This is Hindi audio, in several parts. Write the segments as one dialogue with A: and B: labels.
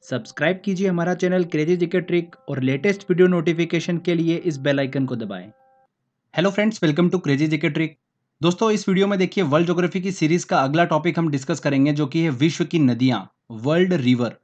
A: सब्सक्राइब कीजिए हमारा चैनल क्रेजी जीके ट्रिक और लेटेस्ट वीडियो नोटिफिकेशन के लिए इस बेल आइकन को दबाएं। Hello friends, welcome to crazy GK trick. दोस्तों, इस वीडियो में देखिए वर्ल्ड ज्योग्राफी की सीरीज का अगला टॉपिक हम डिस्कस करेंगे, जो कि है विश्व की नदियां, वर्ल्ड रिवर।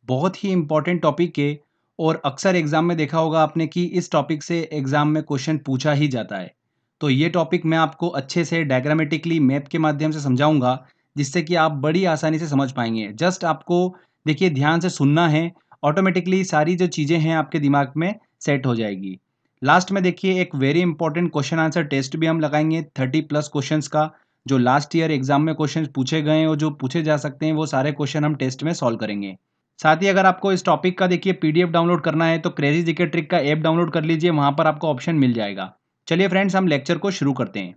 A: बहुत ही इंपॉर्टेंट टॉपिक है और अक्सर एग्जाम में देखा होगा आपने कि इस टॉपिक से एग्जाम में क्वेश्चन पूछा ही जाता है। तो ये टॉपिक मैं आपको अच्छे से डायग्रामेटिकली मैप के माध्यम से समझाऊंगा, जिससे कि आप बड़ी आसानी से समझ पाएंगे। जस्ट आपको देखिए ध्यान से सुनना है, ऑटोमेटिकली सारी जो चीज़ें हैं आपके दिमाग में सेट हो जाएगी। लास्ट में देखिए एक very important question answer test भी हम लगाएंगे 30+ क्वेश्चंस का, जो लास्ट ईयर एग्जाम में क्वेश्चंस पूछे गए हैं और जो पूछे जा सकते हैं वो सारे क्वेश्चन हम टेस्ट में सॉल्व करेंगे। साथ ही अगर आपको इस टॉपिक का देखिए पीडीएफ डाउनलोड करना है तो क्रेजी जीके ट्रिक का ऐप डाउनलोड कर लीजिए, वहां पर आपको ऑप्शन मिल जाएगा। चलिए फ्रेंड्स, हम लेक्चर को शुरू करते हैं।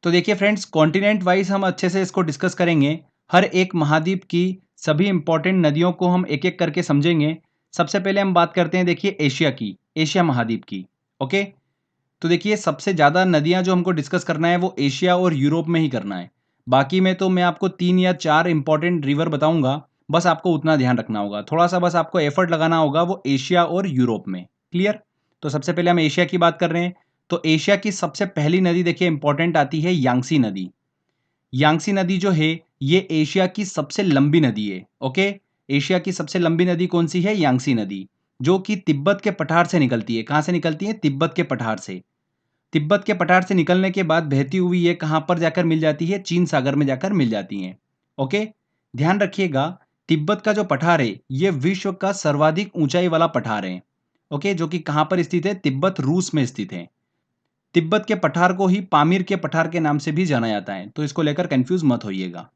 A: तो देखिए फ्रेंड्स, कॉन्टिनेंट वाइज हम अच्छे से इसको डिस्कस करेंगे। हर एक महाद्वीप की सभी इंपॉर्टेंट नदियों को हम एक एक करके समझेंगे। सबसे पहले हम बात करते हैं देखिए एशिया की, एशिया महाद्वीप की। ओके, तो देखिए सबसे ज़्यादा नदियां जो हमको डिस्कस करना है वो एशिया और यूरोप में ही करना है। बाकी में तो मैं आपको 3 या 4 इंपॉर्टेंट रिवर बताऊंगा, बस आपको उतना ध्यान रखना होगा। थोड़ा सा बस आपको एफर्ट लगाना होगा, वो एशिया और यूरोप में। क्लियर? तो सबसे पहले हम एशिया की बात कर रहे हैं। तो एशिया की सबसे पहली नदी देखिए इंपॉर्टेंट आती है यांगसी नदी। यांगसी नदी जो है ये एशिया की सबसे लंबी नदी है। ओके, एशिया की सबसे लंबी नदी कौन सी है? यांगसी नदी, जो कि तिब्बत के पठार से निकलती है। कहाँ से निकलती है? तिब्बत के पठार से। तिब्बत के पठार से निकलने के बाद बहती हुई ये कहाँ पर जाकर मिल जाती है? चीन सागर में जाकर मिल जाती हैं। ओके, ध्यान रखिएगा, तिब्बत का जो पठार है ये विश्व का सर्वाधिक ऊंचाई वाला पठार है। ओके, जो कि कहाँ पर स्थित है? तिब्बत रूस में स्थित है। तिब्बत के पठार को ही पामीर के पठार के नाम से भी जाना जाता है, तो इसको लेकर कंफ्यूज मत होइएगा।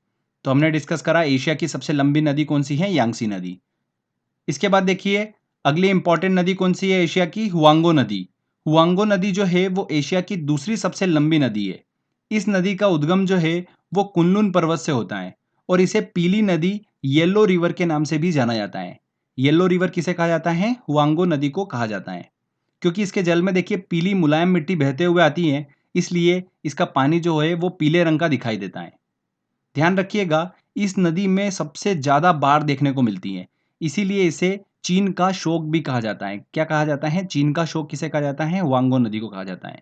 A: तो हमने डिस्कस करा एशिया की सबसे लंबी नदी कौन सी है? यांगसी नदी। इसके बाद देखिए अगली इंपॉर्टेंट नदी कौन सी है एशिया की? हुआंगो नदी। हुआंगो नदी जो है वो एशिया की दूसरी सबसे लंबी नदी है। इस नदी का उद्गम जो है वो कुनलुन पर्वत से होता है और इसे पीली नदी, येलो रिवर के नाम से भी जाना जाता है। येलो रिवर किसे कहा जाता है? हुआंगो नदी को कहा जाता है, क्योंकि इसके जल में देखिए पीली मुलायम मिट्टी बहते हुए आती है, इसलिए इसका पानी जो है वो पीले रंग का दिखाई देता है। ध्यान रखिएगा, इस नदी में सबसे ज्यादा बाढ़ देखने को मिलती है, इसीलिए इसे चीन का शोक भी कहा जाता है। क्या कहा जाता है? चीन का शोक किसे कहा जाता है? वांगो नदी को कहा जाता है।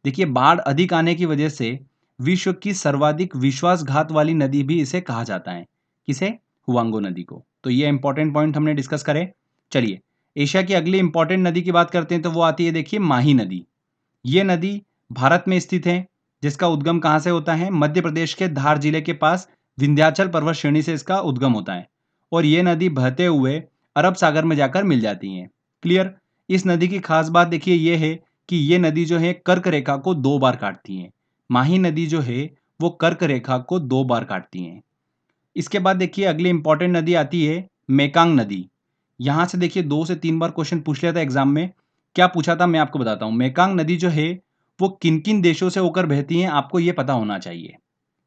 A: देखिए बाढ़ अधिक आने की वजह से विश्व की सर्वाधिक विश्वासघात वाली नदी भी इसे कहा जाता है। किसे? हुआंगो नदी को। तो ये इंपॉर्टेंट पॉइंट हमने डिस्कस करे। चलिए एशिया की अगली इंपॉर्टेंट नदी की बात करते हैं, तो वो आती है देखिए माही नदी। ये नदी भारत में स्थित है, जिसका उद्गम कहाँ से होता है? मध्य प्रदेश के धार जिले के पास विंध्याचल पर्वत श्रेणी से इसका उद्गम होता है और ये नदी बहते हुए अरब सागर में जाकर मिल जाती है। क्लियर? इस नदी की खास बात देखिए ये है कि ये नदी जो है कर्क रेखा को 2 बार काटती है। माही नदी जो है वो कर्क रेखा को 2 बार काटती है। इसके बाद देखिए अगली इंपॉर्टेंट नदी आती है मेकांग नदी। यहां से देखिए 2 से 3 बार क्वेश्चन पूछ लिया था एग्जाम में। क्या पूछा था मैं आपको बताता हूँ। मेकांग नदी जो है वो किन किन देशों से होकर बहती है, आपको ये पता होना चाहिए।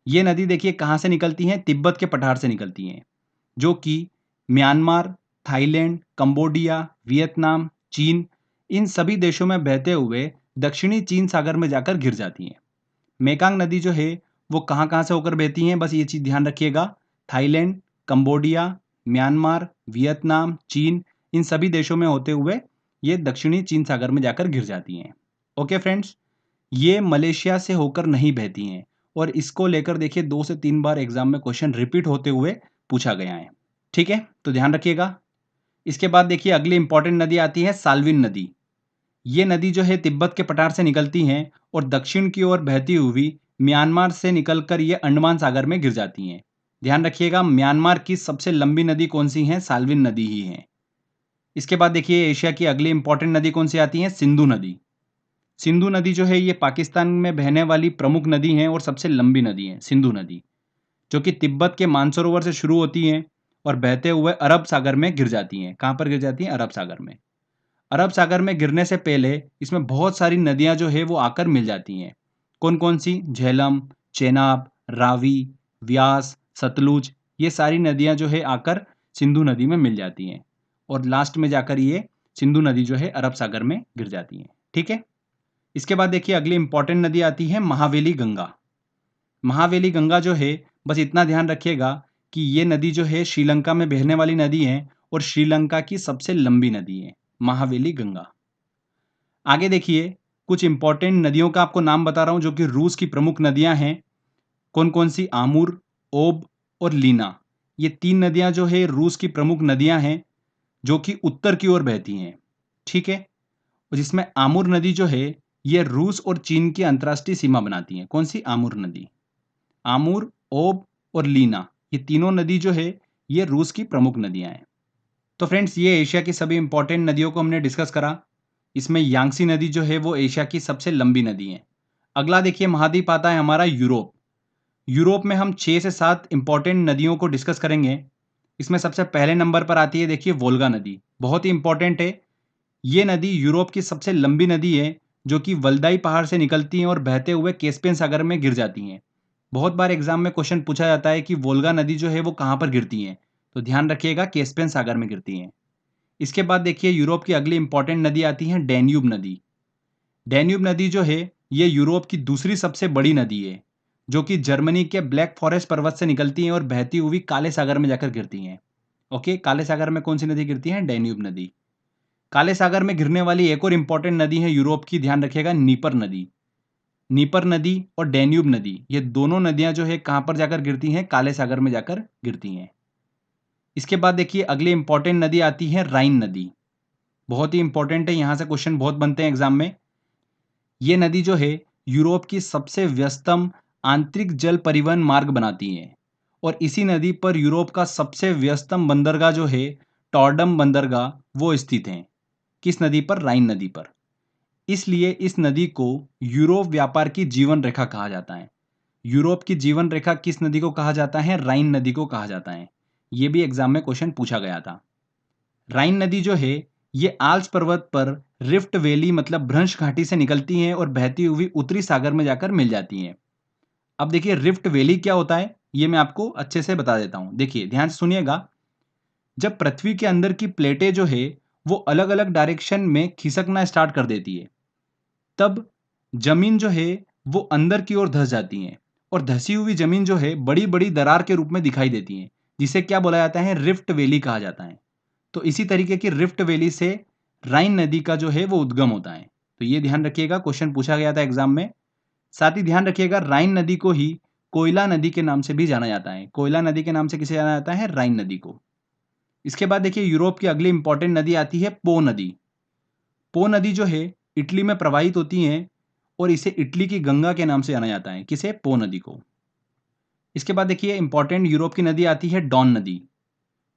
A: ये नदी देखिए कहाँ से निकलती है? तिब्बत के पठार से निकलती हैं, जो कि म्यांमार, थाईलैंड, कंबोडिया, वियतनाम, चीन, इन सभी देशों में बहते हुए दक्षिणी चीन सागर में जाकर गिर जाती हैं। मेकांग नदी जो है वो कहाँ कहाँ से होकर बहती हैं, बस ये चीज़ ध्यान रखिएगा। थाईलैंड, कंबोडिया, म्यांमार, वियतनाम, चीन, इन सभी देशों में होते हुए ये दक्षिणी चीन सागर में जाकर गिर जाती हैं। ओके फ्रेंड्स, ये मलेशिया से होकर नहीं बहती हैं और इसको लेकर देखिए 2 से 3 बार एग्जाम में क्वेश्चन रिपीट होते हुए पूछा गया है। ठीक है, तो ध्यान रखिएगा। इसके बाद देखिए अगली इंपॉर्टेंट नदी आती है साल्विन नदी। ये नदी जो है तिब्बत के पठार से निकलती हैं और दक्षिण की ओर बहती हुई म्यांमार से निकलकर ये अंडमान सागर में गिर जाती हैं। ध्यान रखिएगा, म्यांमार की सबसे लंबी नदी कौन सी है? साल्विन नदी ही है। इसके बाद देखिए एशिया की अगली इंपॉर्टेंट नदी कौन सी आती है? सिंधु नदी। सिंधु नदी जो है ये पाकिस्तान में बहने वाली प्रमुख नदी है और सबसे लंबी नदी है सिंधु नदी, जो कि तिब्बत के मानसरोवर से शुरू होती हैं और बहते हुए अरब सागर में गिर जाती हैं। कहाँ पर गिर जाती हैं? अरब सागर में। अरब सागर में गिरने से पहले इसमें बहुत सारी नदियां जो है वो आकर मिल जाती हैं। कौन कौन सी? झेलम, चेनाब, रावी, व्यास, सतलुज, ये सारी नदियां जो है आकर सिंधु नदी में मिल जाती हैं और लास्ट में जाकर ये सिंधु नदी जो है अरब सागर में गिर जाती है। ठीक है, इसके बाद देखिए अगली इंपॉर्टेंट नदी आती है महावेली गंगा। महावेली गंगा जो है, बस इतना ध्यान रखिएगा कि ये नदी जो है श्रीलंका में बहने वाली नदी है और श्रीलंका की सबसे लंबी नदी है महावेली गंगा। आगे देखिए, कुछ इंपॉर्टेंट नदियों का आपको नाम बता रहा हूं जो कि रूस की प्रमुख नदियां हैं। कौन कौन सी? आमूर, ओब और लीना। ये 3 नदियां जो है रूस की प्रमुख नदियां हैं जो कि उत्तर की ओर बहती हैं। ठीक है, और जिसमें आमूर नदी जो है ये रूस और चीन की अंतर्राष्ट्रीय सीमा बनाती है। कौन सी? आमूर नदी। आमूर, ओब और लीना, ये तीनों नदी जो है ये रूस की प्रमुख नदियां हैं। तो फ्रेंड्स, ये एशिया की सभी इंपॉर्टेंट नदियों को हमने डिस्कस करा। इसमें यांगसी नदी जो है वो एशिया की सबसे लंबी नदी है। अगला देखिए, महाद्वीप आता है हमारा यूरोप। यूरोप में हम 6 से 7 इंपॉर्टेंट नदियों को डिस्कस करेंगे। इसमें सबसे पहले नंबर पर आती है, देखिए, वोल्गा नदी। बहुत ही इंपॉर्टेंट है। ये नदी यूरोप की सबसे लंबी नदी है जो कि वल्दाई पहाड़ से निकलती है और बहते हुए कैस्पियन सागर में गिर जाती हैं। बहुत बार एग्जाम में क्वेश्चन पूछा जाता है कि वोल्गा नदी जो है वो कहाँ पर गिरती है, तो ध्यान रखिएगा कैस्पियन सागर में गिरती हैं। इसके बाद देखिए, यूरोप की अगली इंपॉर्टेंट नदी आती है डैन्यूब नदी। डैन्यूब नदी जो है ये यूरोप की दूसरी सबसे बड़ी नदी है जो कि जर्मनी के ब्लैक फॉरेस्ट पर्वत से निकलती हैं और बहती हुई काले सागर में जाकर गिरती हैं। ओके, काले सागर में कौन सी नदी गिरती है? डैन्यूब नदी। काले सागर में गिरने वाली एक और इंपॉर्टेंट नदी है यूरोप की, ध्यान रखिएगा, नीपर नदी। नीपर नदी और डैन्यूब नदी, ये दोनों नदियां जो है कहां पर जाकर गिरती हैं? काले सागर में जाकर गिरती हैं। इसके बाद देखिए, अगली इंपॉर्टेंट नदी आती है राइन नदी। बहुत ही इंपॉर्टेंट है, यहां से क्वेश्चन बहुत बनते हैं एग्जाम में। ये नदी जो है यूरोप की सबसे व्यस्तम आंतरिक जल परिवहन मार्ग बनाती है और इसी नदी पर यूरोप का सबसे व्यस्तम बंदरगाह जो है टॉर्डम बंदरगाह वो स्थित है। किस नदी पर? राइन नदी पर। इसलिए इस नदी को यूरोप व्यापार की जीवन रेखा कहा जाता है। यूरोप की जीवन रेखा किस नदी को कहा जाता है? राइन नदी को कहा जाता है। यह भी एग्जाम में क्वेश्चन पूछा गया था। राइन नदी जो है ये आल्प्स पर्वत पर रिफ्ट वैली मतलब भ्रंश घाटी से निकलती हैं और बहती हुई उत्तरी सागर में जाकर मिल जाती हैं। अब देखिए, रिफ्ट वैली क्या होता है ये मैं आपको अच्छे से बता देता हूं। देखिए, ध्यान से सुनिएगा। जब पृथ्वी के अंदर की प्लेटें जो है वो अलग अलग डायरेक्शन में खिसकना स्टार्ट कर देती है, तब जमीन जो है वो अंदर की ओर धंस जाती है और धसी हुई जमीन जो है बड़ी बड़ी दरार के रूप में दिखाई देती है, जिसे क्या बोला जाता है? रिफ्ट वैली कहा जाता है। तो इसी तरीके की रिफ्ट वैली से राइन नदी का जो है वो उद्गम होता है। तो ये ध्यान रखिएगा, क्वेश्चन पूछा गया था एग्जाम में। साथ ही ध्यान रखिएगा, राइन नदी को ही कोयला नदी के नाम से भी जाना जाता है। कोयला नदी के नाम से किसे जाना जाता है? राइन नदी को। इसके बाद देखिए, यूरोप की अगली इंपॉर्टेंट नदी आती है पो नदी। पो नदी जो है इटली में प्रवाहित होती है और इसे इटली की गंगा के नाम से जाना जाता है। किसे? पो नदी को। इसके बाद देखिए, इंपॉर्टेंट यूरोप की नदी आती है डॉन नदी।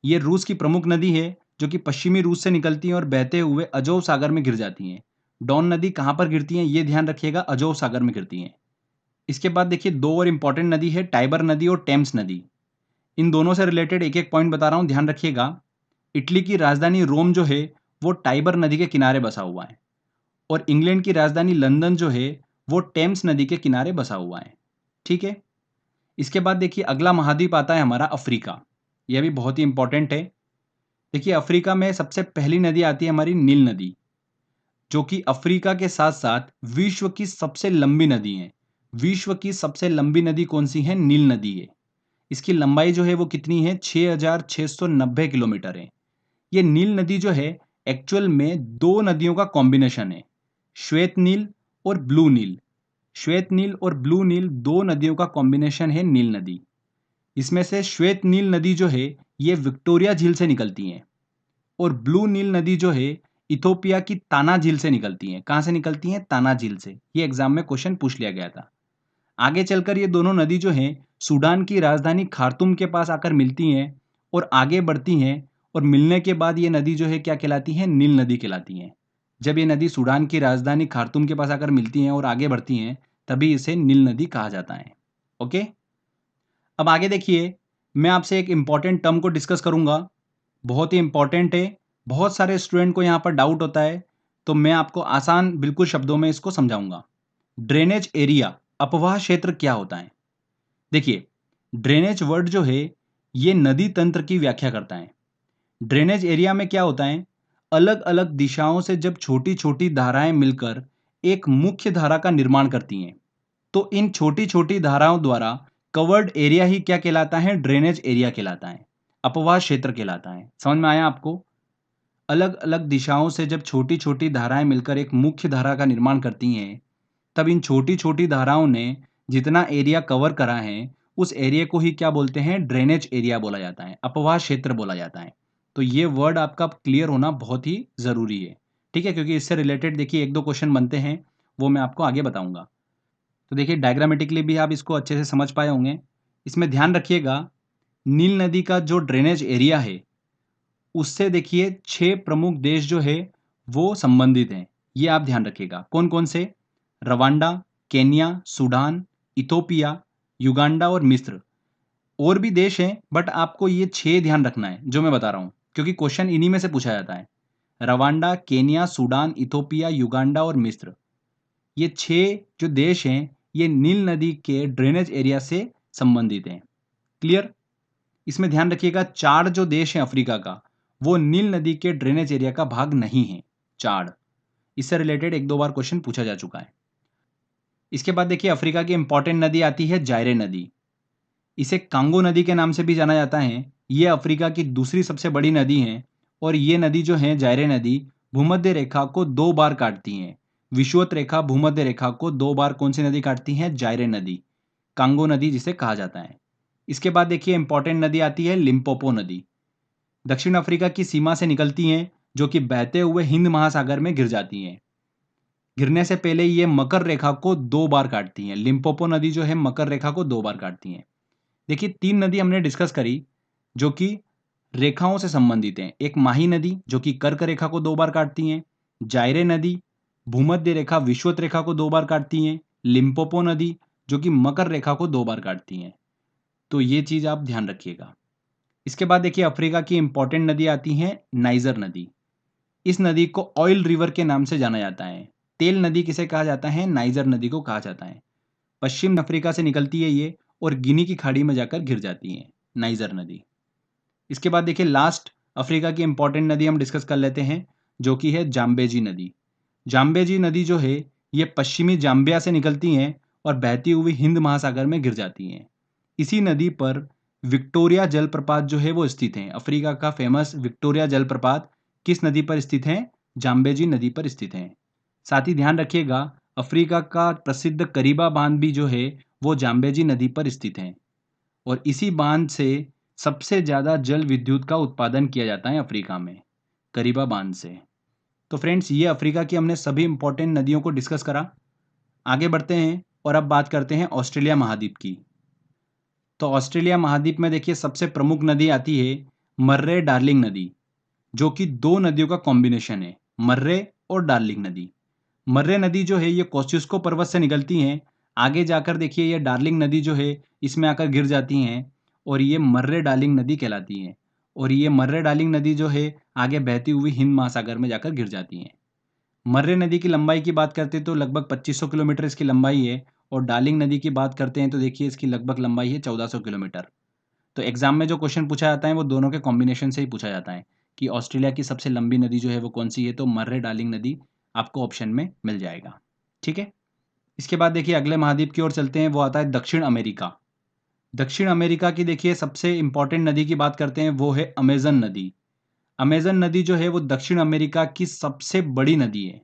A: ये रूस की प्रमुख नदी है जो कि पश्चिमी रूस से निकलती है और बहते हुए अजोव सागर में गिर जाती हैं। डॉन नदी कहाँ पर गिरती हैं ये ध्यान रखिएगा, अजोव सागर में गिरती हैं। इसके बाद देखिए, 2 और इंपॉर्टेंट नदी है, टाइबर नदी और टेम्स नदी। इन दोनों से रिलेटेड एक एक पॉइंट बता रहा हूं, ध्यान रखिएगा। इटली की राजधानी रोम जो है वो टाइबर नदी के किनारे बसा हुआ है और इंग्लैंड की राजधानी लंदन जो है वो टेम्स नदी के किनारे बसा हुआ है। ठीक है। इसके बाद देखिए, अगला महाद्वीप आता है हमारा अफ्रीका। यह भी बहुत ही इंपॉर्टेंट है। देखिए, अफ्रीका में सबसे पहली नदी आती है हमारी नील नदी, जो कि अफ्रीका के साथ साथ विश्व की सबसे लंबी नदी है। विश्व की सबसे लंबी नदी कौन सी है? नील नदी है। इसकी लंबाई जो है वो कितनी है? 6,690 किलोमीटर है। ये नील नदी जो है एक्चुअल में 2 नदियों का कॉम्बिनेशन है, श्वेत नील और ब्लू नील। श्वेत नील और ब्लू नील 2 नदियों का कॉम्बिनेशन है नील नदी। इसमें से श्वेत नील नदी जो है ये विक्टोरिया झील से निकलती है और ब्लू नील नदी जो है इथोपिया की ताना झील से निकलती है। कहां से निकलती है? ताना झील से। ये एग्जाम में क्वेश्चन पूछ लिया गया था। आगे चलकर ये दोनों नदी जो हैं सूडान की राजधानी खार्तूम के पास आकर मिलती हैं और आगे बढ़ती हैं और मिलने के बाद ये नदी जो है क्या कहलाती है? नील नदी कहलाती है। जब ये नदी सूडान की राजधानी खार्तूम के पास आकर मिलती हैं और आगे बढ़ती हैं तभी इसे नील नदी कहा जाता है। ओके, अब आगे देखिए, मैं आपसे एक इंपॉर्टेंट टर्म को डिस्कस करूंगा। बहुत ही इंपॉर्टेंट है, बहुत सारे स्टूडेंट को यहाँ पर डाउट होता है, तो मैं आपको आसान बिल्कुल शब्दों में इसको समझाऊंगा। ड्रेनेज एरिया, अपवाह क्षेत्र क्या होता है? देखिए, ड्रेनेज वर्ड जो है ये नदी तंत्र की व्याख्या करता है। ड्रेनेज एरिया में क्या होता है? अलग अलग दिशाओं से जब छोटी छोटी धाराएं मिलकर एक मुख्य धारा का निर्माण करती हैं, तो इन छोटी छोटी धाराओं द्वारा कवर्ड एरिया ही क्या कहलाता है? ड्रेनेज एरिया कहलाता है। अपवाह क्षेत्र कहलाता है। समझ में आया आपको? अलग अलग दिशाओं से जब छोटी छोटी धाराएं मिलकर एक मुख्य धारा का निर्माण करती हैं, तब इन छोटी छोटी धाराओं ने जितना एरिया कवर करा है, उस एरिया को ही क्या बोलते हैं? ड्रेनेज एरिया बोला जाता है, अपवाह क्षेत्र बोला जाता है। तो ये वर्ड आपका क्लियर होना बहुत ही जरूरी है, ठीक है? क्योंकि इससे रिलेटेड देखिए एक दो क्वेश्चन बनते हैं, वो मैं आपको आगे बताऊंगा। तो देखिए डायग्रामेटिकली भी आप इसको अच्छे से समझ पाए होंगे। इसमें ध्यान रखिएगा, नील नदी का जो ड्रेनेज एरिया है, उससे देखिए 6 प्रमुख देश जो है वो संबंधित हैं। ये आप ध्यान रखिएगा। कौन-कौन से? Rwanda, Kenya, Sudan, Ethiopia, Uganda और मिस्र। और भी देश हैं, बट आपको ये 6 ध्यान रखना है जो मैं बता रहा हूँ, क्योंकि क्वेश्चन इन्हीं में से पूछा जाता है। Rwanda, Kenya, Sudan, Ethiopia, Uganda और मिस्र। ये 6 जो देश हैं, ये नील नदी के ड्रेनेज एरिया से संबंधित हैं। क्लियर? इसमें ध्यान रखिएगा, 4 जो देश हैं अफ्रीका का, वो नील नदी के ड्रेनेज एरिया का भाग नहीं है। 4 इससे रिलेटेड एक दो बार क्वेश्चन पूछा जा चुका है। इसके बाद देखिए अफ्रीका की इंपॉर्टेंट नदी आती है जायरे नदी। इसे कांगो नदी के नाम से भी जाना जाता है। ये अफ्रीका की दूसरी सबसे बड़ी नदी है और ये नदी जो है जायरे नदी भूमध्य रेखा को 2 बार काटती है। विषुवत रेखा भूमध्य रेखा को 2 बार कौन सी नदी काटती है? जायरे नदी, कांगो नदी जिसे कहा जाता है। इसके बाद देखिए इंपॉर्टेंट नदी आती है लिम्पोपो नदी। दक्षिण अफ्रीका की सीमा से निकलती हैं, जो कि बहते हुए हिंद महासागर में गिर जाती हैं। गिरने से पहले ये मकर रेखा को 2 बार काटती हैं। लिम्पोपो नदी जो है मकर रेखा को 2 बार काटती हैं। देखिए 3 नदी हमने डिस्कस करी जो कि रेखाओं से संबंधित हैं। एक माही नदी जो कि कर्क रेखा को 2 बार काटती हैं, जायरे नदी भूमध्य रेखा विषुवत रेखा को 2 बार काटती हैं, लिम्पोपो नदी जो कि मकर रेखा को 2 बार काटती हैं। तो ये चीज आप ध्यान रखिएगा। इसके बाद देखिए अफ्रीका की इंपॉर्टेंट नदी आती है नाइजर नदी। इस नदी को ऑयल रिवर के नाम से जाना जाता है। तेल नदी किसे कहा जाता है? नाइजर नदी को कहा जाता है। पश्चिम अफ्रीका से निकलती है ये और गिनी की खाड़ी में जाकर गिर जाती है नाइजर नदी। इसके बाद देखिए लास्ट अफ्रीका की इंपॉर्टेंट नदी हम डिस्कस कर लेते हैं, जो कि है जाम्बेजी नदी। जाम्बेजी नदी जो है ये पश्चिमी जाम्बिया से निकलती हैं और बहती हुई हिंद महासागर में गिर जाती हैं। इसी नदी पर विक्टोरिया जलप्रपात जो है वो स्थित है। अफ्रीका का फेमस विक्टोरिया जलप्रपात किस नदी पर स्थित है? जाम्बेजी नदी पर स्थित है। साथ ही ध्यान रखिएगा, अफ्रीका का प्रसिद्ध करीबा बांध भी जो है वो जाम्बेजी नदी पर स्थित है और इसी बांध से सबसे ज्यादा जल विद्युत का उत्पादन किया जाता है अफ्रीका में, करीबा बांध से। तो फ्रेंड्स ये अफ्रीका की हमने सभी इंपॉर्टेंट नदियों को डिस्कस करा। आगे बढ़ते हैं और अब बात करते हैं ऑस्ट्रेलिया महाद्वीप की। तो ऑस्ट्रेलिया महाद्वीप में देखिए सबसे प्रमुख नदी आती है मर्रे डार्लिंग नदी, जो कि 2 नदियों का कॉम्बिनेशन है, मर्रे और डार्लिंग नदी। मर्रे नदी जो है ये कोस्टिस्को पर्वत से निकलती हैं। आगे जाकर देखिए ये डार्लिंग नदी जो है इसमें आकर गिर जाती हैं और ये मर्रे डार्लिंग नदी कहलाती हैं। और ये मर्रे डार्लिंग नदी जो है आगे बहती हुई हिंद महासागर में जाकर गिर जाती हैं। मर्रे नदी की लंबाई की बात करते हैं तो लगभग 2500 किलोमीटर इसकी लंबाई है और डार्लिंग नदी की बात करते हैं तो देखिए इसकी लगभग लंबाई है 1400 किलोमीटर। तो एग्जाम में जो क्वेश्चन पूछा जाता है वो दोनों के कॉम्बिनेशन से ही पूछा जाता है कि ऑस्ट्रेलिया की सबसे लंबी नदी जो है वो कौन सी है, तो मर्रे डार्लिंग नदी आपको ऑप्शन में मिल जाएगा। ठीक है, इसके बाद देखिए अगले महाद्वीप की ओर चलते हैं, वो आता है दक्षिण अमेरिका। दक्षिण अमेरिका की देखिए सबसे इंपॉर्टेंट नदी की बात करते हैं, वो है अमेजन नदी। अमेजन नदी जो है वो दक्षिण अमेरिका की सबसे बड़ी नदी है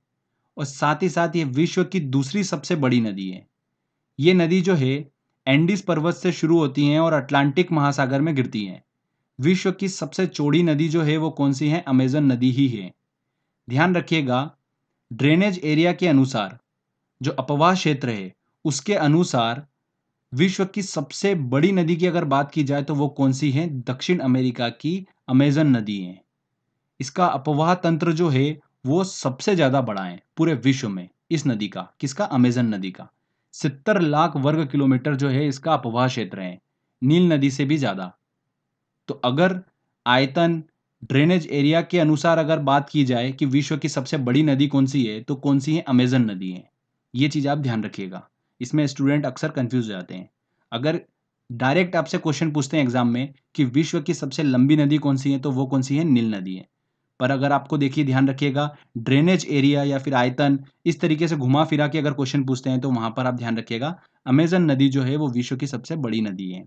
A: और साथ ही साथ ये विश्व की दूसरी सबसे बड़ी नदी है। ये नदी जो है एंडीज पर्वत से शुरू होती हैं और अटलांटिक महासागर में गिरती हैं। विश्व की सबसे चौड़ी नदी जो है वो कौन सी है? अमेजन नदी ही है। ध्यान रखिएगा, ड्रेनेज एरिया के अनुसार जो अपवाह क्षेत्र है उसके अनुसार विश्व की सबसे बड़ी नदी की अगर बात की जाए तो वो कौन सी है? दक्षिण अमेरिका की अमेजन नदी है। इसका अपवाह तंत्र जो है वो सबसे ज्यादा बड़ा है पूरे विश्व में। इस नदी का, किसका? अमेजन नदी का 70 लाख वर्ग किलोमीटर जो है इसका अपवाह क्षेत्र है, नील नदी से भी ज्यादा। तो अगर आयतन ड्रेनेज एरिया के अनुसार अगर बात की जाए कि विश्व की सबसे बड़ी नदी कौन सी है, तो कौन सी है? अमेजन नदी है। ये चीज आप ध्यान रखिएगा, इसमें स्टूडेंट अक्सर कंफ्यूज हो जाते हैं। अगर डायरेक्ट आपसे क्वेश्चन पूछते हैं एग्जाम में कि विश्व की सबसे लंबी नदी कौन सी है, तो वो कौन सी है? नील नदी है। पर अगर आपको देखिए ध्यान रखिएगा, ड्रेनेज एरिया या फिर आयतन इस तरीके से घुमा फिरा के अगर क्वेश्चन पूछते हैं तो वहां पर आप ध्यान रखिएगा अमेजन नदी जो है वो विश्व की सबसे बड़ी नदी है।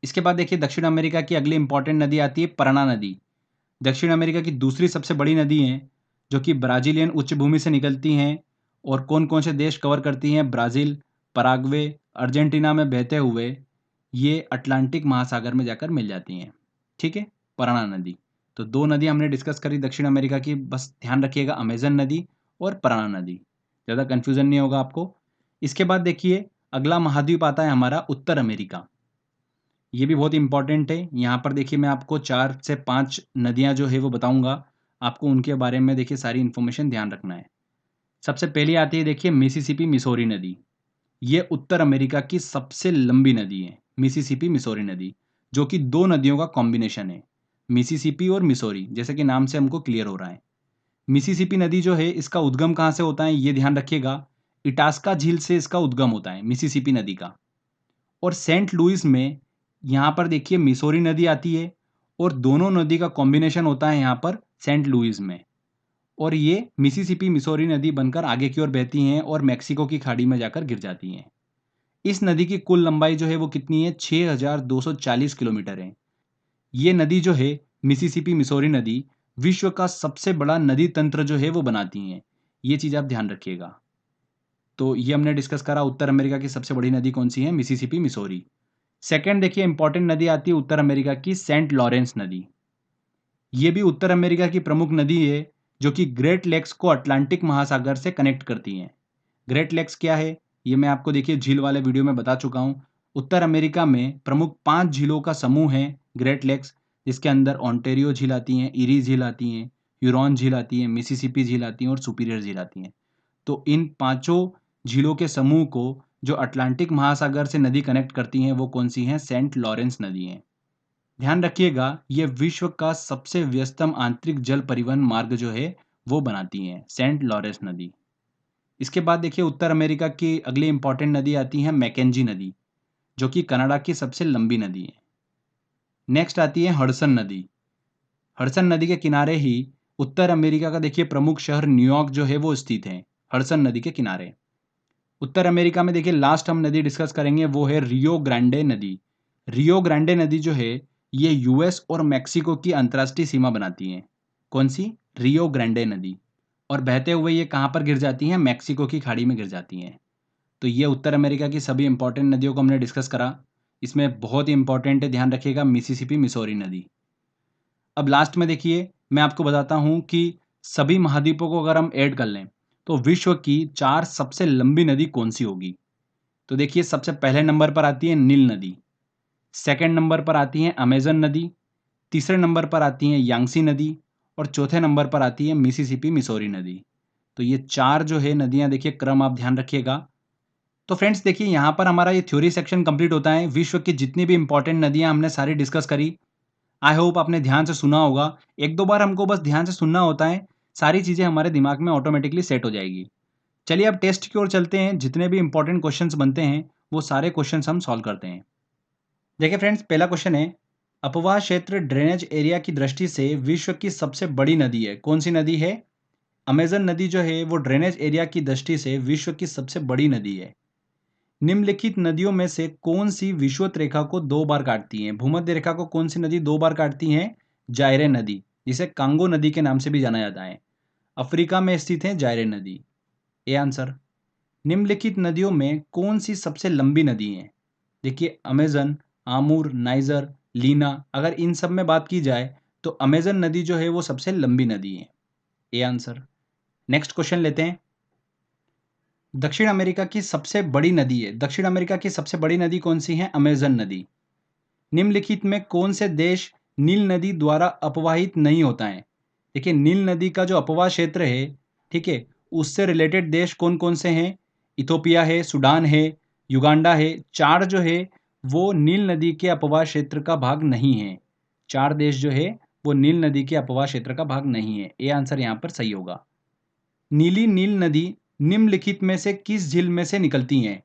A: इसके बाद देखिए दक्षिण अमेरिका की अगली इंपॉर्टेंट नदी आती है पराना नदी। दक्षिण अमेरिका की दूसरी सबसे बड़ी नदी है, जो कि ब्राजीलियन उच्च भूमि से निकलती हैं और कौन कौन से देश कवर करती हैं, ब्राज़ील, पराग्वे, अर्जेंटीना में बहते हुए ये अटलांटिक महासागर में जाकर मिल जाती हैं। ठीक है, पराना नदी। तो 2 नदी हमने डिस्कस करी दक्षिण अमेरिका की, बस ध्यान रखिएगा अमेज़न नदी और पराना नदी, ज़्यादा कन्फ्यूज़न नहीं होगा आपको। इसके बाद देखिए अगला महाद्वीप आता है हमारा उत्तर अमेरिका। ये भी बहुत इंपॉर्टेंट है। यहाँ पर देखिए मैं आपको 4 से 5 नदियाँ जो है वो बताऊँगा, आपको उनके बारे में देखिए सारी इन्फॉर्मेशन ध्यान रखना है। सबसे पहली आती है देखिए मिसिसिपी मिसौरी नदी। ये उत्तर अमेरिका की सबसे लंबी नदी है, मिसिसिपी मिसौरी नदी, जो कि 2 नदियों का कॉम्बिनेशन है, मिसिसिपी और मिसौरी, जैसे कि नाम से हमको क्लियर हो रहा है। मिसिसिपी नदी जो है इसका उद्गम कहाँ से होता है ये ध्यान रखिएगा, इटास्का झील से इसका उद्गम होता है मिसिसिपी नदी का। और सेंट लुइस में यहाँ पर देखिए मिसौरी नदी आती है और दोनों नदी का कॉम्बिनेशन होता है यहाँ पर सेंट लुइस में, और ये मिसिसिपी मिसौरी नदी बनकर आगे की ओर बहती हैं और मैक्सिको की खाड़ी में जाकर गिर जाती हैं। इस नदी की कुल लंबाई जो है वो कितनी है, 6240 किलोमीटर है। ये नदी जो है मिसिसिपी मिसौरी नदी विश्व का सबसे बड़ा नदी तंत्र जो है वो बनाती हैं। ये चीज़ आप ध्यान रखिएगा। तो ये हमने डिस्कस करा उत्तर अमेरिका की सबसे बड़ी नदी कौन सी है, मिसिसिपी मिसौरी। सेकंड देखिए इंपॉर्टेंट नदी आती है उत्तर अमेरिका की, सेंट लॉरेंस नदी। ये भी उत्तर अमेरिका की प्रमुख नदी है, जो कि ग्रेट लेक्स को अटलांटिक महासागर से कनेक्ट करती हैं। ग्रेट लेक्स क्या है, ये मैं आपको देखिए झील वाले वीडियो में बता चुका हूँ। उत्तर अमेरिका में प्रमुख 5 झीलों का समूह है ग्रेट लेक्स, जिसके अंदर ओंटारियो झील आती हैं, इरी झील आती हैं, ह्यूरॉन झील आती है, मिसिसिपी झील आती है और सुपीरियर झील आती हैं। तो इन पांचों झीलों के समूह को जो अटलांटिक महासागर से नदी कनेक्ट करती हैं वो कौन सी हैं, सेंट लॉरेंस नदी हैं। ध्यान रखिएगा ये विश्व का सबसे व्यस्तम आंतरिक जल परिवहन मार्ग जो है वो बनाती हैं, सेंट लॉरेंस नदी। इसके बाद देखिए उत्तर अमेरिका की अगली इंपॉर्टेंट नदी आती है मैकेंजी नदी, जो कि कनाडा की सबसे लंबी नदी है। नेक्स्ट आती है हडसन नदी। हडसन नदी के किनारे ही उत्तर अमेरिका का देखिए प्रमुख शहर न्यूयॉर्क जो है वो स्थित है, हडसन नदी के किनारे। उत्तर अमेरिका में देखिए लास्ट हम नदी डिस्कस करेंगे वो है रियो ग्रांडे नदी। रियो ग्रांडे नदी जो है ये यूएस और मेक्सिको की अंतर्राष्ट्रीय सीमा बनाती है। कौन सी, रियो ग्रांडे नदी। और बहते हुए ये कहाँ पर गिर जाती हैं, मैक्सिको की खाड़ी में गिर जाती हैं। तो ये उत्तर अमेरिका की सभी इंपॉर्टेंट नदियों को हमने डिस्कस करा। इसमें बहुत ही इंपॉर्टेंट है, ध्यान रखिएगा, मिसिसिपी मिसौरी नदी। अब लास्ट में देखिए मैं आपको बताता हूँ कि सभी महाद्वीपों को अगर हम ऐड कर लें तो विश्व की 4 सबसे लंबी नदी कौन सी होगी। तो देखिए सबसे पहले नंबर पर आती है नील नदी, सेकंड नंबर पर आती है अमेजन नदी, तीसरे नंबर पर आती है यांगसी नदी और चौथे नंबर पर आती है मिसिसिपी मिसौरी नदी। तो ये 4 जो है नदियाँ, देखिए क्रम आप ध्यान रखिएगा। तो फ्रेंड्स देखिए यहाँ पर हमारा ये थ्योरी सेक्शन कंप्लीट होता है। विश्व की जितनी भी इंपॉर्टेंट नदियाँ हमने सारी डिस्कस करी। आई होप आपने ध्यान से सुना होगा। 1-2 बार हमको बस ध्यान से सुनना होता है, सारी चीज़ें हमारे दिमाग में ऑटोमेटिकली सेट हो जाएगी। चलिए अब टेस्ट की ओर चलते हैं। जितने भी इंपॉर्टेंट क्वेश्चंस बनते हैं वो सारे क्वेश्चंस हम सॉल्व करते हैं। देखिए फ्रेंड्स पहला क्वेश्चन है, अपवाह क्षेत्र ड्रेनेज एरिया की दृष्टि से विश्व की सबसे बड़ी नदी है, कौन सी नदी है। अमेजन नदी जो है वो ड्रेनेज एरिया की दृष्टि से विश्व की सबसे बड़ी नदी है। निम्नलिखित नदियों में से कौन सी विषुवत रेखा को 2 बार काटती है। भूमध्य रेखा को कौन सी नदी 2 बार काटती है, जायरे नदी, जिसे कांगो नदी के नाम से भी जाना जाता है। अफ्रीका में स्थित है जायरे नदी। A answer. निम्नलिखित नदियों में कौन सी सबसे लंबी नदी है। देखिए अमेजन, आमूर, नाइजर, लीना, अगर इन सब में बात की जाए तो अमेजन नदी जो है वो सबसे लंबी नदी है। A answer. नेक्स्ट क्वेश्चन लेते हैं। दक्षिण अमेरिका की सबसे बड़ी नदी है, दक्षिण अमेरिका की सबसे बड़ी नदी कौन सी है, अमेजन नदी। निम्नलिखित में कौन से देश नील नदी द्वारा अपवाहित नहीं होता है। देखिए नील नदी का जो अपवाह क्षेत्र है, ठीक है, उससे रिलेटेड देश कौन कौन से हैं, इथोपिया है, सूडान है, युगांडा है। 4 जो है वो नील नदी के अपवाह क्षेत्र का भाग नहीं है। 4 देश जो है वो नील नदी के अपवाह क्षेत्र का भाग नहीं है। ए आंसर यहाँ पर सही होगा। नीली नील नदी निम्नलिखित में से किस झील में से निकलती हैं।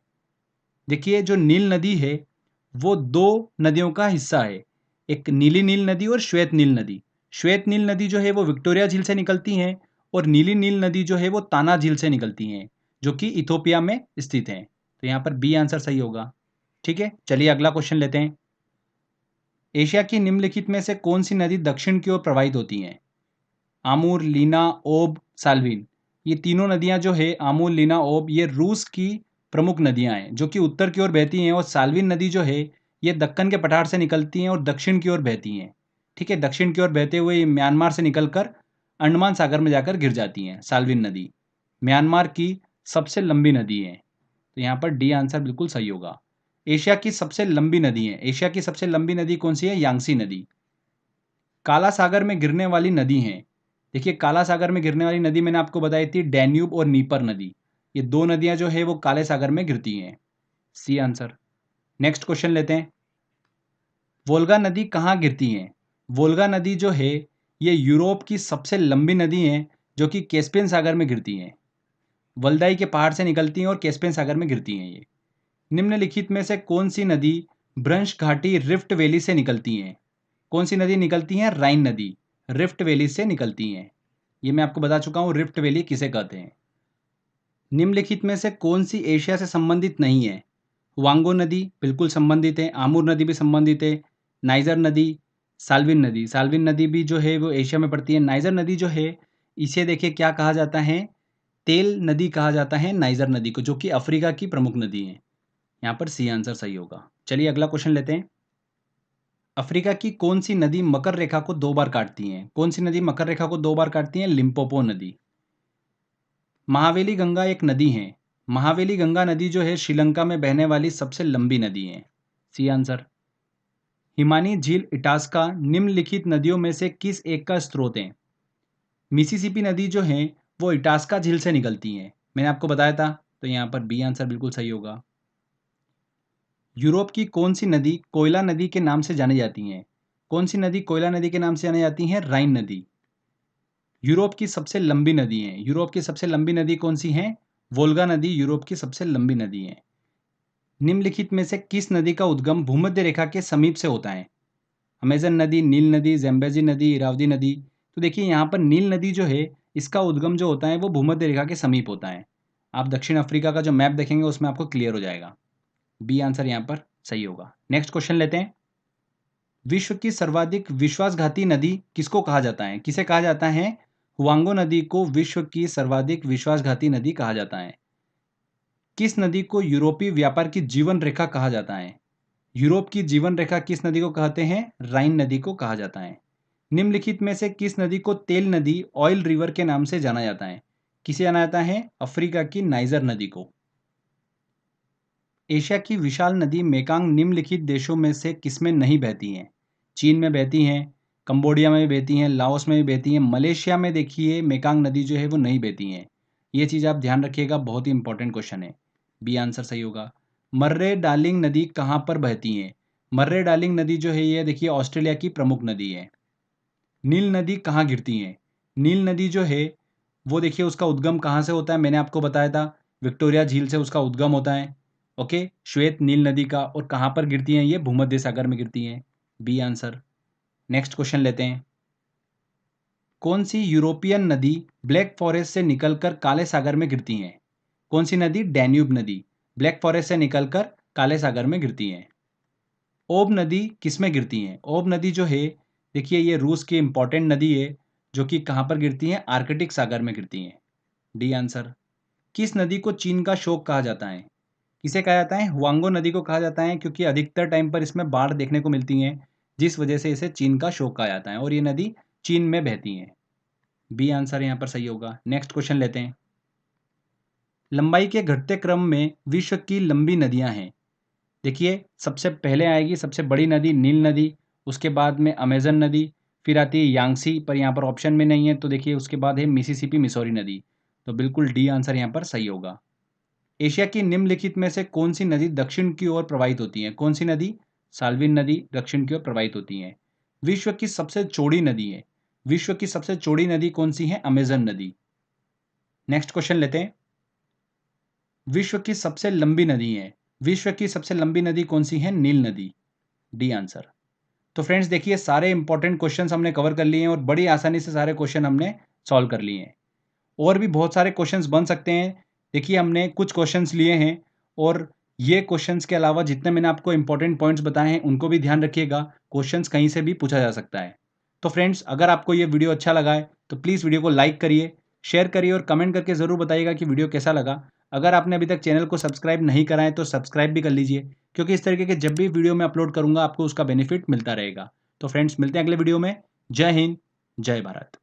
A: देखिए जो नील नदी है वो 2 नदियों का हिस्सा है, एक नीली नील नदी और श्वेत नील नदी। श्वेत नील नदी जो है वो विक्टोरिया झील से निकलती हैं और नीली नील नदी जो है वो ताना झील से निकलती हैं, जो कि इथोपिया में स्थित है। तो यहाँ पर बी आंसर सही होगा। ठीक है, चलिए अगला क्वेश्चन लेते हैं। एशिया की निम्नलिखित में से कौन सी नदी दक्षिण की ओर प्रवाहित होती हैं? आमूर, लीना, ओब, साल्विन। ये तीनों नदियां जो है आमूर, लीना, ओब, ये रूस की प्रमुख नदियां हैं जो कि उत्तर की ओर बहती हैं, और साल्विन नदी जो है ये दक्कन के पठार से निकलती हैं और दक्षिण की ओर बहती हैं। ठीक है, दक्षिण की ओर बहते हुए ये म्यांमार से निकलकर अंडमान सागर में जाकर गिर जाती हैं। साल्विन नदी म्यांमार की सबसे लंबी नदी है, तो यहाँ पर डी आंसर बिल्कुल सही होगा। एशिया की सबसे लंबी नदी है, एशिया की सबसे लंबी नदी कौन सी है? यांगसी नदी। काला सागर में गिरने वाली नदी है, देखिए काला सागर में गिरने वाली नदी मैंने आपको बताई थी डैन्यूब और नीपर नदी। ये दो नदियां जो है वो काले सागर में गिरती हैं। C answer. नेक्स्ट क्वेश्चन लेते हैं। वोल्गा नदी कहाँ गिरती है? वोल्गा नदी जो है ये यूरोप की सबसे लंबी नदी है जो कि कैस्पियन सागर में गिरती हैं। वल्दाई के पहाड़ से निकलती हैं और कैस्पियन सागर में गिरती हैं ये। निम्नलिखित में से कौन सी नदी ब्रंश घाटी रिफ्ट वैली से निकलती हैं? कौन सी नदी निकलती हैं? राइन नदी रिफ्ट वैली से निकलती हैं। ये मैं आपको बता चुका हूँ रिफ्ट वैली किसे कहते हैं। निम्नलिखित में से कौन सी एशिया से संबंधित नहीं है? वांगो नदी बिल्कुल संबंधित है, आमूर नदी भी संबंधित है, नाइजर नदी, साल्विन नदी। साल्विन नदी भी जो है वो एशिया में पड़ती है। नाइजर नदी जो है इसे देखिए क्या कहा जाता है? तेल नदी कहा जाता है नाइजर नदी को, जो कि अफ्रीका की प्रमुख नदी है। यहाँ पर सी आंसर सही होगा। चलिए अगला क्वेश्चन लेते हैं। अफ्रीका की कौन सी नदी मकर रेखा को 2 बार काटती है? कौन सी नदी मकर रेखा को 2 बार काटती है? लिम्पोपो नदी। महावेली गंगा एक नदी है, महावेली गंगा नदी जो है श्रीलंका में बहने वाली सबसे लंबी नदी है। C answer. हिमानी झील इटास्का निम्नलिखित नदियों में से किस एक का स्रोत है? मिसिसिपी नदी जो है वो इटास्का झील से निकलती है, मैंने आपको बताया था, तो यहाँ पर बी आंसर बिल्कुल सही होगा। यूरोप की कौन सी नदी कोयला नदी के नाम से जानी जाती है? कौन सी नदी कोयला नदी के नाम से जानी जाती है? राइन नदी। यूरोप की सबसे लंबी नदी है, यूरोप की सबसे लंबी नदी कौन सी है? वोल्गा नदी यूरोप की सबसे लंबी नदी है। निम्नलिखित में से किस नदी का उद्गम भूमध्य रेखा के समीप से होता है? अमेजन नदी, नील नदी, ज़ेम्बेजी नदी, इरावदी नदी। तो देखिए यहाँ पर नील नदी जो है इसका उद्गम जो होता है वो भूमध्य रेखा के समीप होता है। आप दक्षिण अफ्रीका का जो मैप देखेंगे उसमें आपको क्लियर हो जाएगा। बी आंसर यहाँ पर सही होगा। नेक्स्ट क्वेश्चन लेते हैं। विश्व की सर्वाधिक विश्वासघाती नदी किसको कहा जाता है? किसे कहा जाता है? हुआंगो नदी को विश्व की सर्वाधिक विश्वासघाती नदी कहा जाता है। किस नदी को यूरोपीय व्यापार की जीवन रेखा कहा जाता है? यूरोप की जीवन रेखा किस नदी को कहते हैं? राइन नदी को कहा जाता है। निम्नलिखित में से किस नदी को तेल नदी, ऑयल रिवर के नाम से जाना जाता है? किसे जाना जाता है? अफ्रीका की नाइजर नदी को। एशिया की विशाल नदी मेकांग निम्नलिखित देशों में से किसमें नहीं बहती हैं? चीन में बहती हैं, कंबोडिया में भी बहती हैं, लाओस में भी बहती हैं, मलेशिया में देखिए मेकांग नदी जो है वो नहीं बहती हैं। ये चीज़ आप ध्यान रखिएगा, बहुत ही इंपॉर्टेंट क्वेश्चन है। बी आंसर सही होगा। मर्रे डार्लिंग नदी कहाँ पर बहती हैं? मर्रे डार्लिंग नदी जो है ये देखिए ऑस्ट्रेलिया की प्रमुख नदी है। नील नदी कहाँ गिरती है? नील नदी जो है वो देखिए उसका उद्गम कहाँ से होता है? मैंने आपको बताया था विक्टोरिया झील से उसका उद्गम होता है। ओके, श्वेत नील नदी का। और कहाँ पर गिरती हैं? ये भूमध्य सागर में गिरती हैं। B answer. नेक्स्ट क्वेश्चन लेते हैं। कौन सी यूरोपियन नदी ब्लैक फॉरेस्ट से निकलकर काले सागर में गिरती हैं? कौन सी नदी? डैन्यूब नदी ब्लैक फॉरेस्ट से निकलकर काले सागर में गिरती हैं। ओब नदी किस में गिरती हैं? ओब नदी जो है देखिए ये रूस की इंपॉर्टेंट नदी है जो कि कहाँ पर गिरती है? आर्कटिक सागर में गिरती हैं। D answer. किस नदी को चीन का शोक कहा जाता है? किसे कहा जाता है? हुआंगो नदी को कहा जाता है, क्योंकि अधिकतर टाइम पर इसमें बाढ़ देखने को मिलती है, जिस वजह से इसे चीन का शोक कहा जाता है, और ये नदी चीन में बहती है। बी आंसर यहाँ पर सही होगा। नेक्स्ट क्वेश्चन लेते हैं। लंबाई के घटते क्रम में विश्व की लंबी नदियां हैं। देखिए सबसे पहले आएगी सबसे बड़ी नदी नील नदी, उसके बाद में अमेजन नदी, फिर आती है यांगसी, पर यहाँ पर ऑप्शन में नहीं है, तो देखिए उसके बाद है मिसिसिपी मिसौरी नदी। तो बिल्कुल डी आंसर यहाँ पर सही होगा। एशिया की निम्नलिखित में से कौन सी नदी दक्षिण की ओर प्रवाहित होती है? कौन सी नदी? साल्विन नदी दक्षिण की ओर प्रवाहित होती है। विश्व की सबसे चौड़ी नदी है, विश्व की सबसे चौड़ी नदी कौन सी है? अमेजन नदी। नेक्स्ट क्वेश्चन लेते हैं। विश्व की सबसे लंबी नदी है, विश्व की सबसे लंबी नदी कौन सी है? नील नदी। D answer. तो फ्रेंड्स देखिए सारे इंपॉर्टेंट क्वेश्चंस हमने कवर कर लिए हैं और बड़ी आसानी से सारे क्वेश्चन हमने सॉल्व कर लिए हैं। और भी बहुत सारे क्वेश्चंस बन सकते हैं। देखिए हमने कुछ क्वेश्चंस लिए हैं और ये क्वेश्चंस के अलावा जितने मैंने आपको इंपॉर्टेंट पॉइंट्स बताए हैं उनको भी ध्यान रखिएगा, क्वेश्चंस कहीं से भी पूछा जा सकता है। तो फ्रेंड्स, अगर आपको ये वीडियो अच्छा लगा है तो प्लीज़ वीडियो को लाइक करिए, शेयर करिए और कमेंट करके ज़रूर बताइएगा कि वीडियो कैसा लगा। अगर आपने अभी तक चैनल को सब्सक्राइब नहीं करा है तो सब्सक्राइब भी कर लीजिए, क्योंकि इस तरीके के जब भी वीडियो मैं अपलोड करूँगा आपको उसका बेनिफिट मिलता रहेगा। तो फ्रेंड्स, मिलते हैं अगले वीडियो में। जय हिंद, जय भारत।